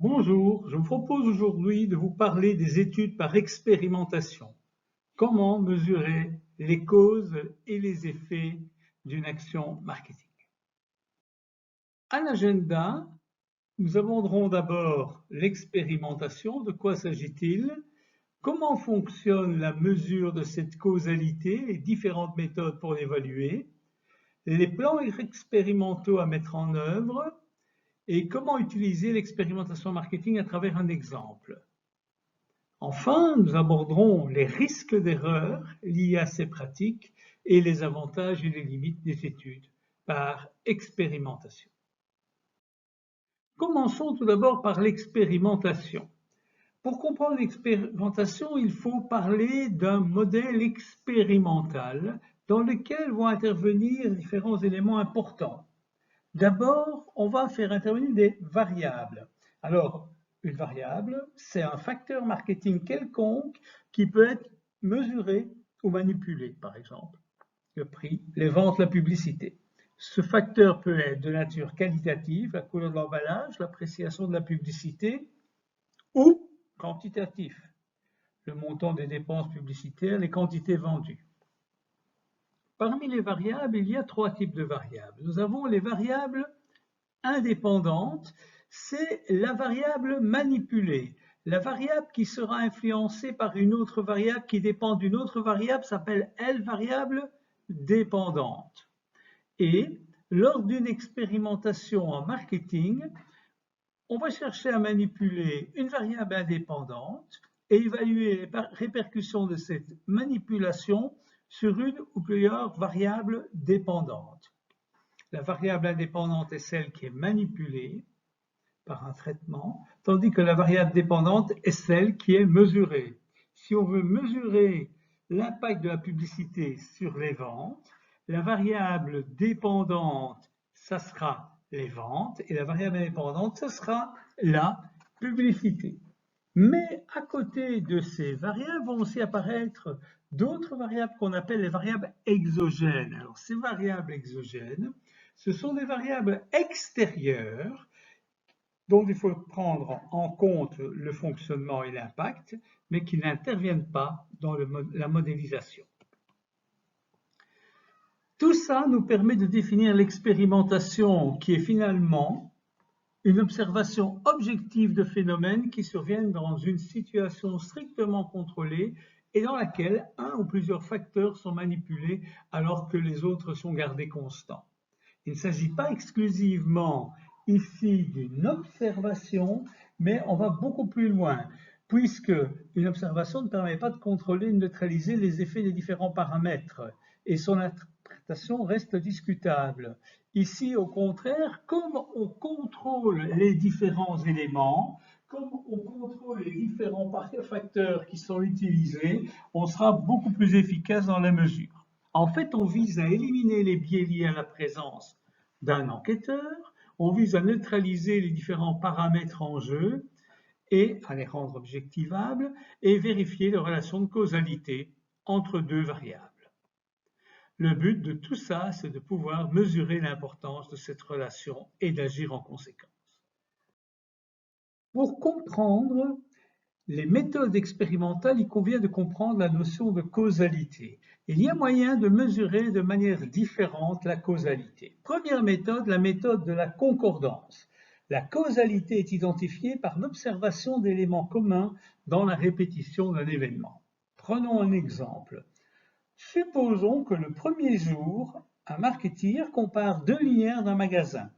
Bonjour, je vous propose aujourd'hui de vous parler des études par expérimentation. Comment mesurer les causes et les effets d'une action marketing? À l'agenda, nous aborderons d'abord l'expérimentation. De quoi s'agit-il? Comment fonctionne la mesure de cette causalité et différentes méthodes pour l'évaluer? Les plans expérimentaux à mettre en œuvre et comment utiliser l'expérimentation marketing à travers un exemple. Enfin, nous aborderons les risques d'erreur liés à ces pratiques et les avantages et les limites des études par expérimentation. Commençons tout d'abord par l'expérimentation. Pour comprendre l'expérimentation, il faut parler d'un modèle expérimental dans lequel vont intervenir différents éléments importants. D'abord, on va faire intervenir des variables. Alors, une variable, c'est un facteur marketing quelconque qui peut être mesuré ou manipulé, par exemple. Le prix, les ventes, la publicité. Ce facteur peut être de nature qualitative, la couleur de l'emballage, l'appréciation de la publicité, ou quantitatif, le montant des dépenses publicitaires, les quantités vendues. Parmi les variables, il y a trois types de variables. Nous avons les variables indépendante, c'est la variable manipulée. La variable qui sera influencée par une autre variable qui dépend d'une autre variable s'appelle, elle, variable dépendante. Et lors d'une expérimentation en marketing, on va chercher à manipuler une variable indépendante et évaluer les répercussions de cette manipulation sur une ou plusieurs variables dépendantes. La variable indépendante est celle qui est manipulée par un traitement, tandis que la variable dépendante est celle qui est mesurée. Si on veut mesurer l'impact de la publicité sur les ventes, la variable dépendante, ça sera les ventes, et la variable indépendante, ce sera la publicité. Mais à côté de ces variables vont aussi apparaître d'autres variables qu'on appelle les variables exogènes. Alors, ces variables exogènes, ce sont des variables extérieures dont il faut prendre en compte le fonctionnement et l'impact, mais qui n'interviennent pas dans la modélisation. Tout ça nous permet de définir l'expérimentation qui est finalement une observation objective de phénomènes qui surviennent dans une situation strictement contrôlée et dans laquelle un ou plusieurs facteurs sont manipulés alors que les autres sont gardés constants. Il ne s'agit pas exclusivement ici d'une observation, mais on va beaucoup plus loin, puisque une observation ne permet pas de contrôler et de neutraliser les effets des différents paramètres, et son interprétation reste discutable. Ici, au contraire, comme on contrôle les différents éléments, comme on contrôle les différents facteurs qui sont utilisés, on sera beaucoup plus efficace dans la mesure. En fait, on vise à éliminer les biais liés à la présence d'un enquêteur, on vise à neutraliser les différents paramètres en jeu et à les rendre objectivables et vérifier les relations de causalité entre deux variables. Le but de tout ça, c'est de pouvoir mesurer l'importance de cette relation et d'agir en conséquence. Pour comprendre les méthodes expérimentales, il convient de comprendre la notion de causalité. Il y a moyen de mesurer de manière différente la causalité. Première méthode, la méthode de la concordance. La causalité est identifiée par l'observation d'éléments communs dans la répétition d'un événement. Prenons un exemple. Supposons que le premier jour, un marketeur compare deux linéaires d'un magasin.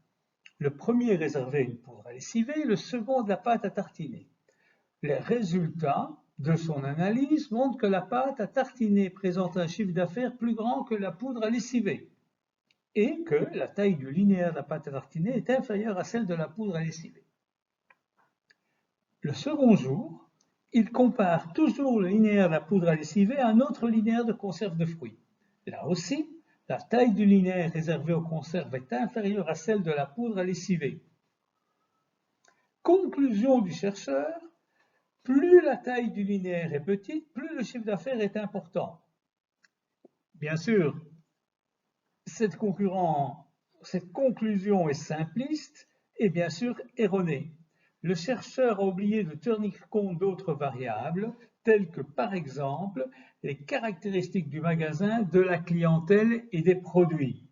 Le premier réservait une poudre à lessiver, le second de la pâte à tartiner. Les résultats de son analyse montrent que la pâte à tartiner présente un chiffre d'affaires plus grand que la poudre à lessiver et que la taille du linéaire de la pâte à tartiner est inférieure à celle de la poudre à lessiver. Le second jour, il compare toujours le linéaire de la poudre à lessiver à un autre linéaire de conserve de fruits. Là aussi, la taille du linéaire réservé aux conserves est inférieure à celle de la poudre à lessiver. Conclusion du chercheur, plus la taille du linéaire est petite, plus le chiffre d'affaires est important. Bien sûr, cette conclusion est simpliste et bien sûr erronée. le chercheur a oublié de tenir compte d'autres variables, telles que par exemple les caractéristiques du magasin, de la clientèle et des produits.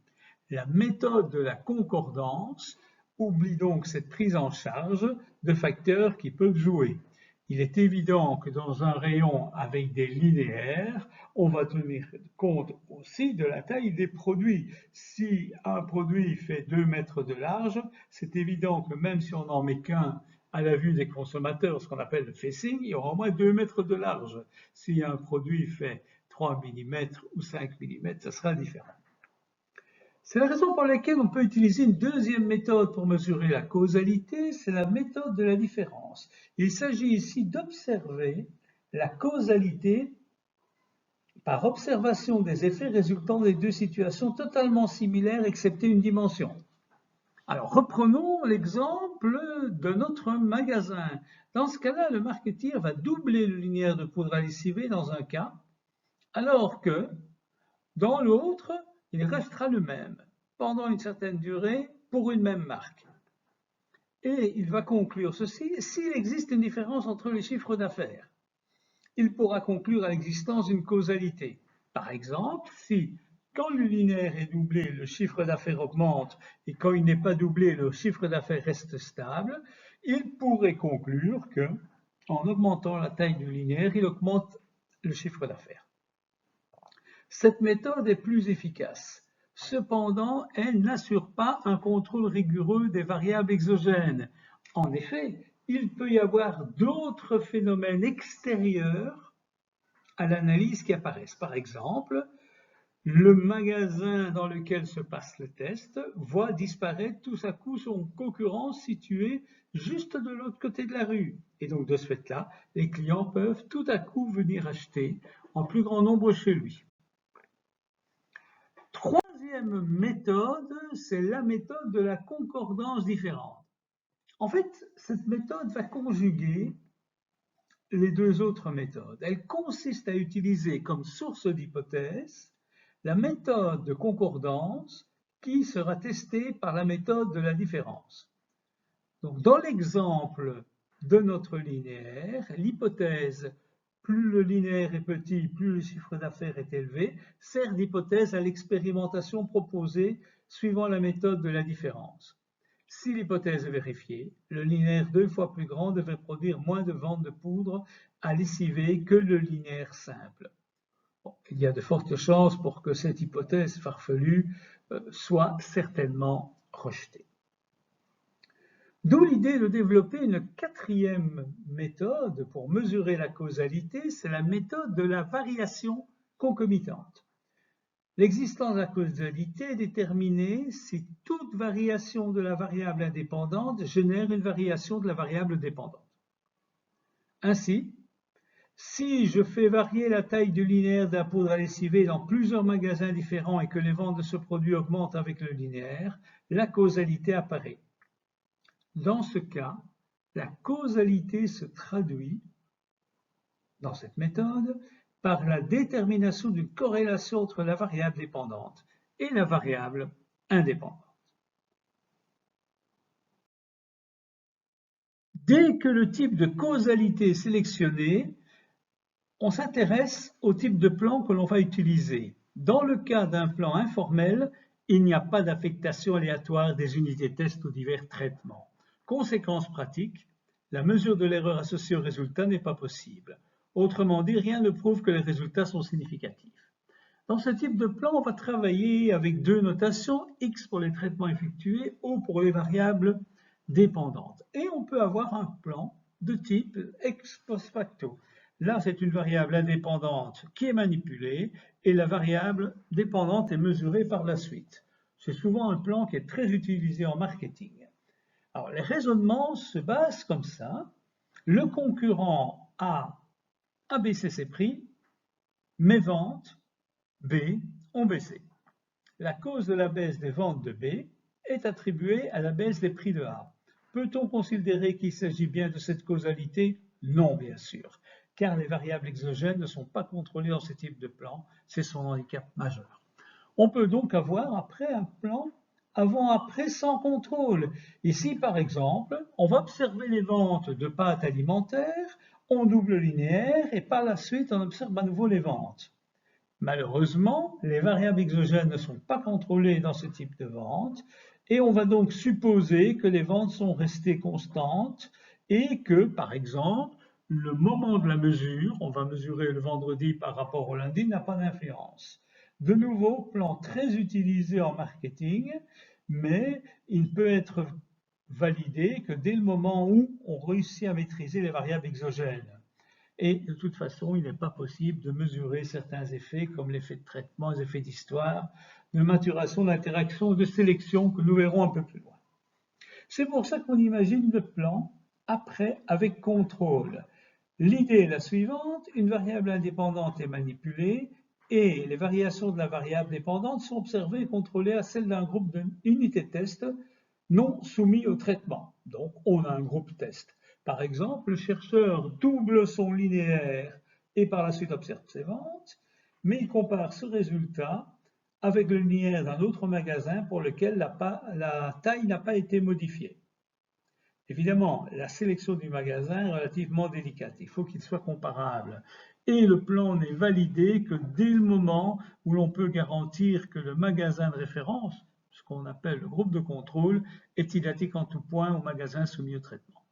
La méthode de la concordance oublie donc cette prise en charge de facteurs qui peuvent jouer. Il est évident que dans un rayon avec des linéaires, on va tenir compte aussi de la taille des produits. Si un produit fait 2 mètres de large, c'est évident que même si on n'en met qu'un à la vue des consommateurs, ce qu'on appelle le facing, il y aura au moins 2 mètres de large. Si un produit fait 3 mm ou 5 mm, ça sera différent. C'est la raison pour laquelle on peut utiliser une deuxième méthode pour mesurer la causalité, c'est la méthode de la différence. Il s'agit ici d'observer la causalité par observation des effets résultant des deux situations totalement similaires excepté une dimension. Alors reprenons l'exemple de notre magasin. Dans ce cas-là, le marketeur va doubler le linéaire de poudre à lessiver dans un cas, alors que dans l'autre, il restera le même pendant une certaine durée pour une même marque. Et il va conclure ceci: s'il existe une différence entre les chiffres d'affaires, il pourra conclure à l'existence d'une causalité. Par exemple, si quand le linéaire est doublé, le chiffre d'affaires augmente et quand il n'est pas doublé, le chiffre d'affaires reste stable, il pourrait conclure que, en augmentant la taille du linéaire, il augmente le chiffre d'affaires. Cette méthode est plus efficace. Cependant, elle n'assure pas un contrôle rigoureux des variables exogènes. En effet, il peut y avoir d'autres phénomènes extérieurs à l'analyse qui apparaissent. Par exemple, le magasin dans lequel se passe le test voit disparaître tout à coup son concurrent situé juste de l'autre côté de la rue. Et donc de ce fait-là, les clients peuvent tout à coup venir acheter en plus grand nombre chez lui. Troisième méthode, c'est la méthode de la concordance différente. En fait, cette méthode va conjuguer les deux autres méthodes. Elle consiste à utiliser comme source d'hypothèse la méthode de concordance qui sera testée par la méthode de la différence. Donc, dans l'exemple de notre linéaire, l'hypothèse plus le linéaire est petit, plus le chiffre d'affaires est élevé, sert d'hypothèse à l'expérimentation proposée suivant la méthode de la différence. Si l'hypothèse est vérifiée, le linéaire 2 fois plus grand devrait produire moins de ventes de poudre à lessiver que le linéaire simple. Bon, il y a de fortes chances pour que cette hypothèse farfelue soit certainement rejetée. D'où l'idée de développer une quatrième méthode pour mesurer la causalité, c'est la méthode de la variation concomitante. L'existence de la causalité est déterminée si toute variation de la variable indépendante génère une variation de la variable dépendante. Ainsi, si je fais varier la taille du linéaire de la poudre à lessiver dans plusieurs magasins différents et que les ventes de ce produit augmentent avec le linéaire, la causalité apparaît. Dans ce cas, la causalité se traduit, dans cette méthode, par la détermination d'une corrélation entre la variable dépendante et la variable indépendante. Dès que le type de causalité est sélectionné, on s'intéresse au type de plan que l'on va utiliser. Dans le cas d'un plan informel, il n'y a pas d'affectation aléatoire des unités test aux divers traitements. Conséquence pratique, la mesure de l'erreur associée au résultat n'est pas possible. Autrement dit, rien ne prouve que les résultats sont significatifs. Dans ce type de plan, on va travailler avec deux notations, x pour les traitements effectués, o pour les variables dépendantes. Et on peut avoir un plan de type ex post facto. Là, c'est une variable indépendante qui est manipulée et la variable dépendante est mesurée par la suite. C'est souvent un plan qui est très utilisé en marketing. Alors, les raisonnements se basent comme ça. Le concurrent A baissé ses prix, mes ventes B ont baissé. La cause de la baisse des ventes de B est attribuée à la baisse des prix de A. Peut-on considérer qu'il s'agit bien de cette causalité? Non, bien sûr, car les variables exogènes ne sont pas contrôlées dans ce type de plan, c'est son handicap majeur. On peut donc avoir après un plan avant-après sans contrôle. Ici, par exemple, on va observer les ventes de pâtes alimentaires, on double linéaire et par la suite, on observe à nouveau les ventes. Malheureusement, les variables exogènes ne sont pas contrôlées dans ce type de vente et on va donc supposer que les ventes sont restées constantes et que, par exemple, le moment de la mesure, on va mesurer le vendredi par rapport au lundi, n'a pas d'influence. De nouveau, plan très utilisé en marketing, mais il peut être validé que dès le moment où on réussit à maîtriser les variables exogènes. Et de toute façon, il n'est pas possible de mesurer certains effets comme l'effet de traitement, les effets d'histoire, de maturation, d'interaction, de sélection que nous verrons un peu plus loin. C'est pour ça qu'on imagine le plan après avec contrôle. L'idée est la suivante, une variable indépendante est manipulée et les variations de la variable dépendante sont observées et contrôlées à celles d'un groupe d'unités de test non soumis au traitement. Donc on a un groupe test. Par exemple, le chercheur double son linéaire et par la suite observe ses ventes, mais il compare ce résultat avec le linéaire d'un autre magasin pour lequel la taille n'a pas été modifiée. Évidemment, la sélection du magasin est relativement délicate. Il faut qu'il soit comparable. Et le plan n'est validé que dès le moment où l'on peut garantir que le magasin de référence, ce qu'on appelle le groupe de contrôle, est identique en tout point au magasin soumis au traitement.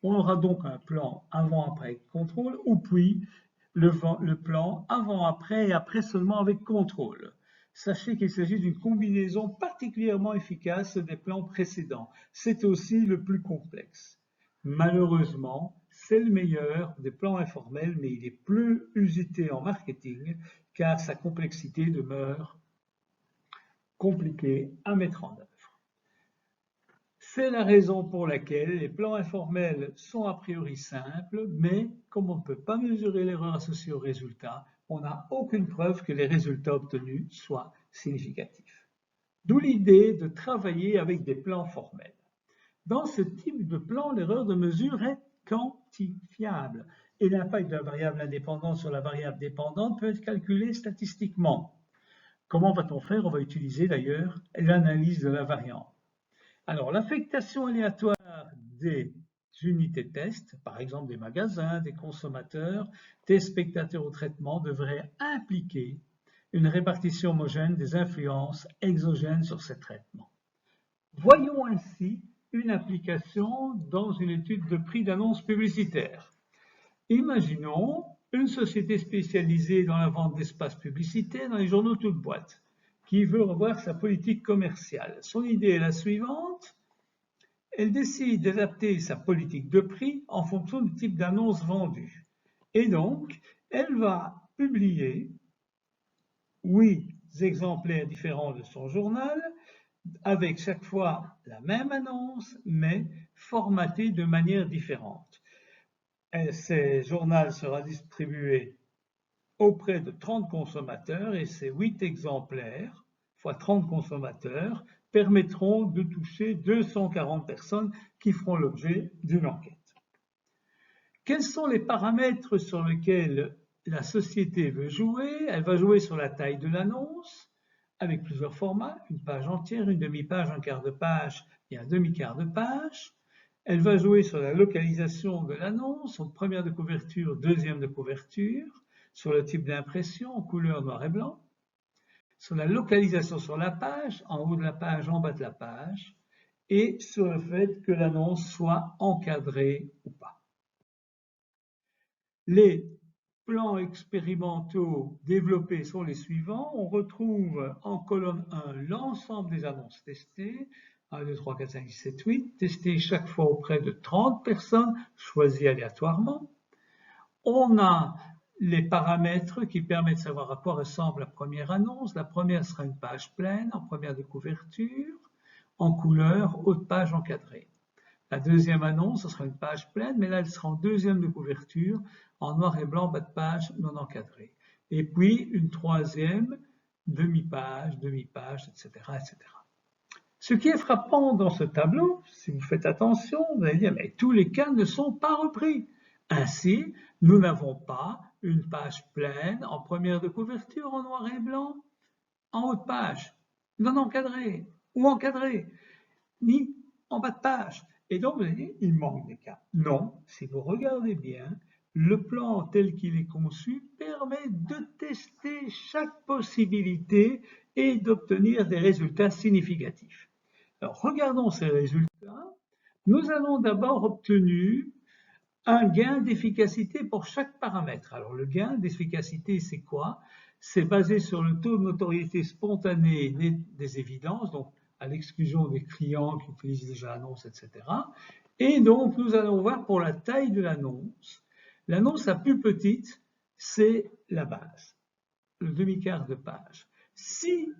On aura donc un plan avant-après contrôle ou puis le plan avant-après et après seulement avec contrôle. Sachez qu'il s'agit d'une combinaison particulièrement efficace des plans précédents. C'est aussi le plus complexe. Malheureusement, c'est le meilleur des plans informels, mais il est plus usité en marketing car sa complexité demeure compliquée à mettre en œuvre. C'est la raison pour laquelle les plans informels sont a priori simples, mais comme on ne peut pas mesurer l'erreur associée au résultat, on n'a aucune preuve que les résultats obtenus soient significatifs. D'où l'idée de travailler avec des plans formels. Dans ce type de plan, l'erreur de mesure est quantifiable et l'impact de la variable indépendante sur la variable dépendante peut être calculé statistiquement. Comment va-t-on faire? On va utiliser d'ailleurs l'analyse de la variance. Alors, l'affectation aléatoire des unités de test, par exemple des magasins, des consommateurs, des spectateurs au traitement, devrait impliquer une répartition homogène des influences exogènes sur ces traitements. Voyons ainsi une application dans une étude de prix d'annonce publicitaire. Imaginons une société spécialisée dans la vente d'espaces publicitaires dans les journaux toute boîte, qui veut revoir sa politique commerciale. Son idée est la suivante. Elle décide d'adapter sa politique de prix en fonction du type d'annonce vendue. Et donc, elle va publier 8 exemplaires différents de son journal, avec chaque fois la même annonce, mais formatée de manière différente. Ce journal sera distribué auprès de 30 consommateurs et ces 8 exemplaires, fois 30 consommateurs, permettront de toucher 240 personnes qui feront l'objet d'une enquête. Quels sont les paramètres sur lesquels la société veut jouer? Elle va jouer sur la taille de l'annonce, avec plusieurs formats, une page entière, une demi-page, un quart de page et un demi-quart de page. Elle va jouer sur la localisation de l'annonce, donc première de couverture, deuxième de couverture, sur le type d'impression en couleur noir et blanc, sur la localisation sur la page, en haut de la page, en bas de la page, et sur le fait que l'annonce soit encadrée ou pas. Les plans expérimentaux développés sont les suivants. On retrouve en colonne 1 l'ensemble des annonces testées, 1, 2, 3, 4, 5, 6, 7, 8, testées chaque fois auprès de 30 personnes, choisies aléatoirement. On a les paramètres qui permettent de savoir à quoi ressemble la première annonce. La première sera une page pleine en première de couverture, en couleur, haute page encadrée. La deuxième annonce, ce sera une page pleine, mais là, elle sera en deuxième de couverture, en noir et blanc, bas de page, non encadrée. Et puis, une troisième, demi-page, etc., etc. Ce qui est frappant dans ce tableau, si vous faites attention, vous allez dire, mais tous les cas ne sont pas repris. Ainsi, nous n'avons pas une page pleine en première de couverture en noir et blanc, en haut de page, non encadrée, ou encadré, ni en bas de page. Et donc, vous allez dire, il manque des cas. Non, si vous regardez bien, le plan tel qu'il est conçu permet de tester chaque possibilité et d'obtenir des résultats significatifs. Alors, regardons ces résultats. Nous allons d'abord obtenir un gain d'efficacité pour chaque paramètre. Alors, le gain d'efficacité, c'est quoi? C'est basé sur le taux de notoriété spontanée des évidences, donc à l'exclusion des clients qui utilisent déjà l'annonce, etc. Et donc, nous allons voir pour la taille de l'annonce. L'annonce la plus petite, c'est la base, le demi-quart de page. Si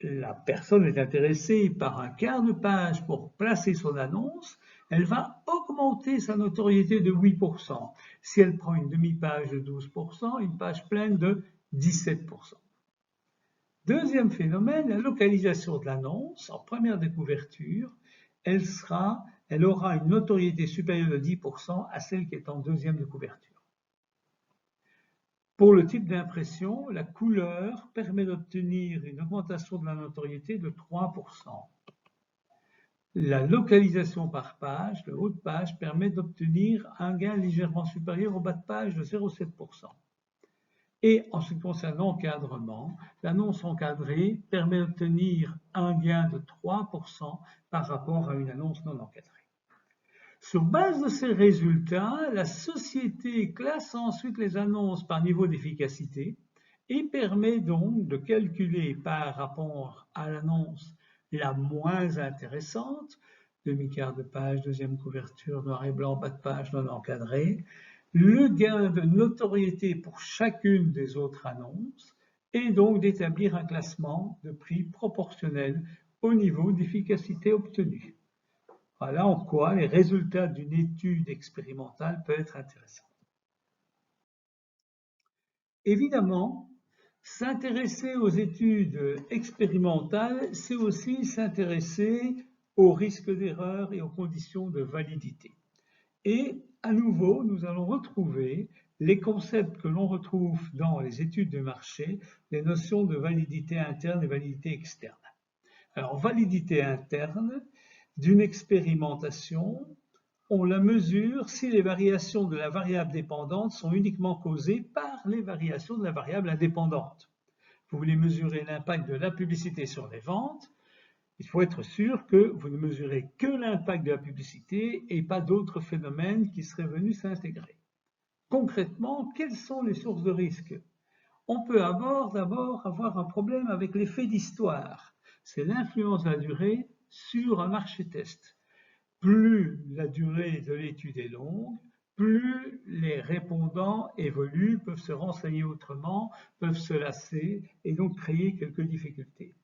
la personne est intéressée par un quart de page pour placer son annonce, elle va augmenter sa notoriété de 8%. Si elle prend une demi-page de 12%, une page pleine de 17%. Deuxième phénomène, la localisation de l'annonce en première de couverture, elle aura une notoriété supérieure de 10% à celle qui est en deuxième de couverture. Pour le type d'impression, la couleur permet d'obtenir une augmentation de la notoriété de 3%. La localisation par page, le haut de page, permet d'obtenir un gain légèrement supérieur au bas de page de 0,7%. Et en ce qui concerne l'encadrement, l'annonce encadrée permet d'obtenir un gain de 3% par rapport à une annonce non encadrée. Sur base de ces résultats, la société classe ensuite les annonces par niveau d'efficacité et permet donc de calculer par rapport à l'annonce la moins intéressante, demi-quart de page, deuxième couverture, noir et blanc, bas de page non encadré, le gain de notoriété pour chacune des autres annonces et donc d'établir un classement de prix proportionnel au niveau d'efficacité obtenu. Voilà en quoi les résultats d'une étude expérimentale peuvent être intéressants. Évidemment, s'intéresser aux études expérimentales, c'est aussi s'intéresser aux risques d'erreur et aux conditions de validité. Et à nouveau, nous allons retrouver les concepts que l'on retrouve dans les études de marché, les notions de validité interne et validité externe. Alors, validité interne d'une expérimentation, on la mesure si les variations de la variable dépendante sont uniquement causées par les variations de la variable indépendante. Vous voulez mesurer l'impact de la publicité sur les ventes, il faut être sûr que vous ne mesurez que l'impact de la publicité et pas d'autres phénomènes qui seraient venus s'intégrer. Concrètement, quelles sont les sources de risque? On peut d'abord avoir un problème avec l'effet d'histoire. C'est l'influence de la durée sur un marché test. Plus la durée de l'étude est longue, plus les répondants évoluent, peuvent se renseigner autrement, peuvent se lasser et donc créer quelques difficultés.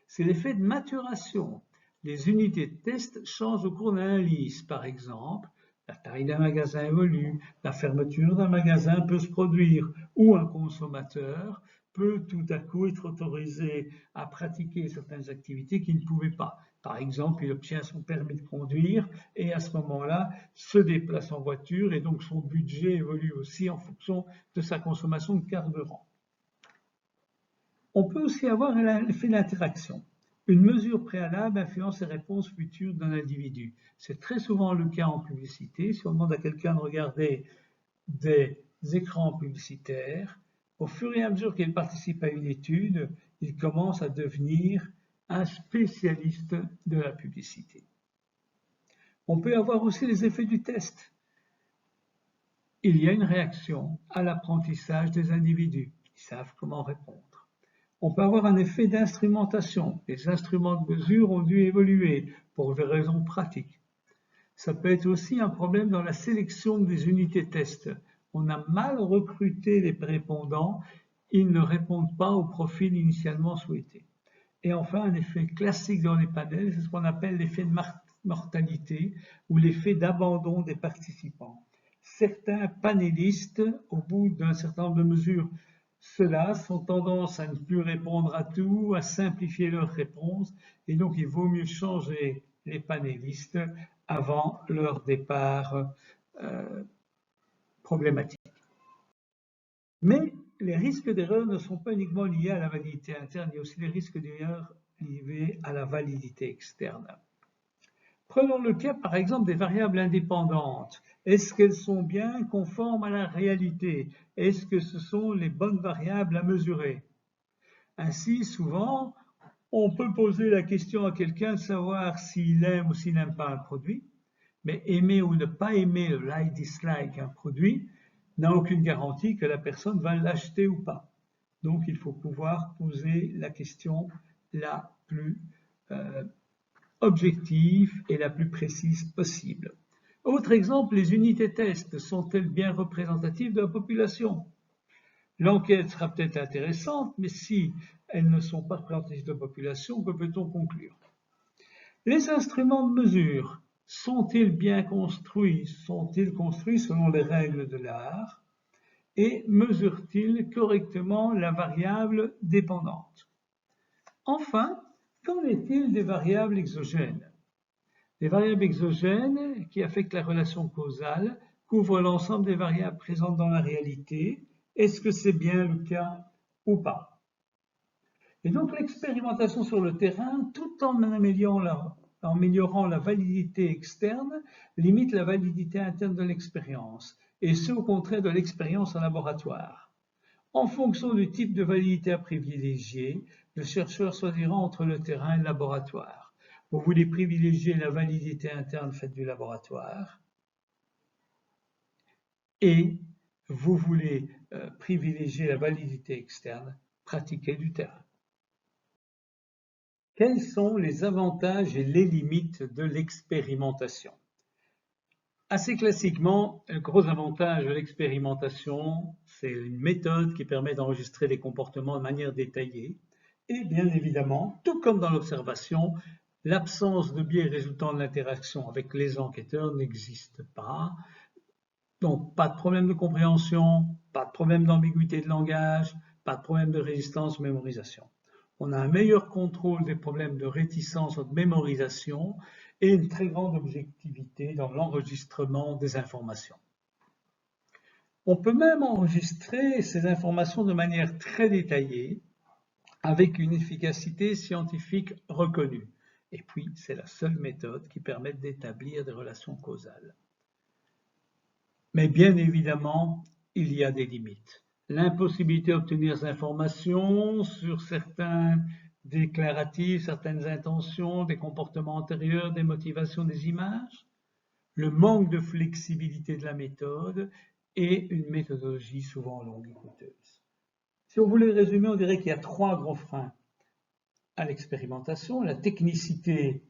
C'est l'effet de maturation. Les unités de test changent au cours d'analyse. Par exemple, la taille d'un magasin évolue, la fermeture d'un magasin peut se produire, ou un consommateur peut tout à coup être autorisé à pratiquer certaines activités qu'il ne pouvait pas. Par exemple, il obtient son permis de conduire et à ce moment-là se déplace en voiture et donc son budget évolue aussi en fonction de sa consommation de carburant. On peut aussi avoir l'effet d'interaction. Une mesure préalable influence les réponses futures d'un individu. C'est très souvent le cas en publicité. Si on demande à quelqu'un de regarder des écrans publicitaires, au fur et à mesure qu'il participe à une étude, il commence à devenir un spécialiste de la publicité. On peut avoir aussi les effets du test. Il y a une réaction à l'apprentissage des individus qui savent comment répondre. On peut avoir un effet d'instrumentation. Les instruments de mesure ont dû évoluer pour des raisons pratiques. Ça peut être aussi un problème dans la sélection des unités test. On a mal recruté les répondants, ils ne répondent pas au profil initialement souhaité. Et enfin, un effet classique dans les panels, c'est ce qu'on appelle l'effet de mortalité ou l'effet d'abandon des participants. Certains panélistes, au bout d'un certain nombre de mesures, ceux-là ont tendance à ne plus répondre à tout, à simplifier leurs réponses, et donc il vaut mieux changer les panélistes avant leur départ problématique. Mais les risques d'erreur ne sont pas uniquement liés à la validité interne, il y a aussi les risques d'erreur liées à la validité externe. Prenons le cas par exemple des variables indépendantes. Est-ce qu'elles sont bien conformes à la réalité? Est-ce que ce sont les bonnes variables à mesurer? Ainsi, souvent, on peut poser la question à quelqu'un de savoir s'il aime ou s'il n'aime pas un produit, mais aimer ou ne pas aimer le like-dislike un produit n'a aucune garantie que la personne va l'acheter ou pas. Donc, il faut pouvoir poser la question la plus objective et la plus précise possible. Autre exemple, les unités test sont-elles bien représentatives de la population? L'enquête sera peut-être intéressante, mais si elles ne sont pas représentatives de la population, que peut-on conclure? Les instruments de mesure sont-ils bien construits? Sont-ils construits selon les règles de l'art? Et mesurent-ils correctement la variable dépendante? Enfin, qu'en est-il des variables exogènes? Les variables exogènes qui affectent la relation causale couvrent l'ensemble des variables présentes dans la réalité. Est-ce que c'est bien le cas ou pas? Et donc l'expérimentation sur le terrain, tout en améliorant la validité externe, limite la validité interne de l'expérience, et ce au contraire de l'expérience en laboratoire. En fonction du type de validité à privilégier, le chercheur choisira entre le terrain et le laboratoire. Vous voulez privilégier la validité interne faite du laboratoire et vous voulez privilégier la validité externe pratiquée du terrain. Quels sont les avantages et les limites de l'expérimentation? Assez classiquement, le gros avantage de l'expérimentation, c'est une méthode qui permet d'enregistrer les comportements de manière détaillée. Et bien évidemment, tout comme dans l'observation, l'absence de biais résultant de l'interaction avec les enquêteurs n'existe pas. Donc, pas de problème de compréhension, pas de problème d'ambiguïté de langage, pas de problème de résistance de mémorisation. On a un meilleur contrôle des problèmes de réticence ou de mémorisation et une très grande objectivité dans l'enregistrement des informations. On peut même enregistrer ces informations de manière très détaillée avec une efficacité scientifique reconnue. Et puis, c'est la seule méthode qui permet d'établir des relations causales. Mais bien évidemment, il y a des limites. L'impossibilité d'obtenir ces informations sur certains déclaratifs, certaines intentions, des comportements antérieurs, des motivations, des images, le manque de flexibilité de la méthode et une méthodologie souvent longue et coûteuse. Si on voulait résumer, on dirait qu'il y a trois gros freins à l'expérimentation. La technicité,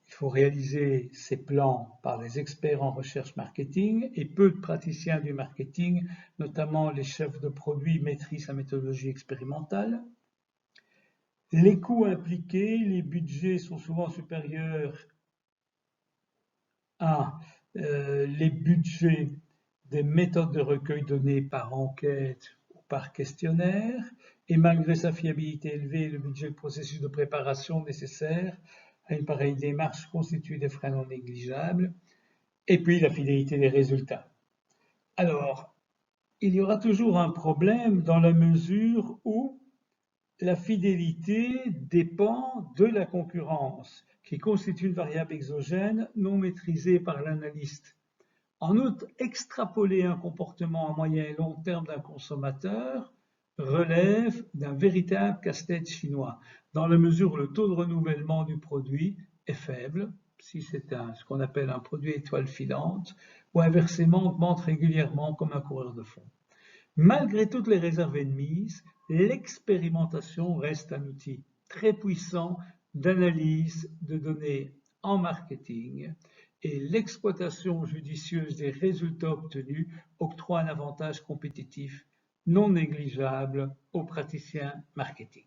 il faut réaliser ces plans par des experts en recherche marketing et peu de praticiens du marketing, notamment les chefs de produits, maîtrisent la méthodologie expérimentale. Les coûts impliqués, les budgets sont souvent supérieurs à les budgets des méthodes de recueil de données par enquête ou par questionnaire, et malgré sa fiabilité élevée, le budget de processus de préparation nécessaire à une pareille démarche constitue des freins non négligeables, et puis la fidélité des résultats. Alors, il y aura toujours un problème dans la mesure où la fidélité dépend de la concurrence, qui constitue une variable exogène non maîtrisée par l'analyste. En outre, extrapoler un comportement à moyen et long terme d'un consommateur relève d'un véritable casse-tête chinois, dans la mesure où le taux de renouvellement du produit est faible, si c'est ce qu'on appelle un produit étoile filante, ou inversement augmente régulièrement comme un coureur de fond. Malgré toutes les réserves émises, l'expérimentation reste un outil très puissant d'analyse de données en marketing et l'exploitation judicieuse des résultats obtenus octroie un avantage compétitif non négligeable aux praticiens marketing.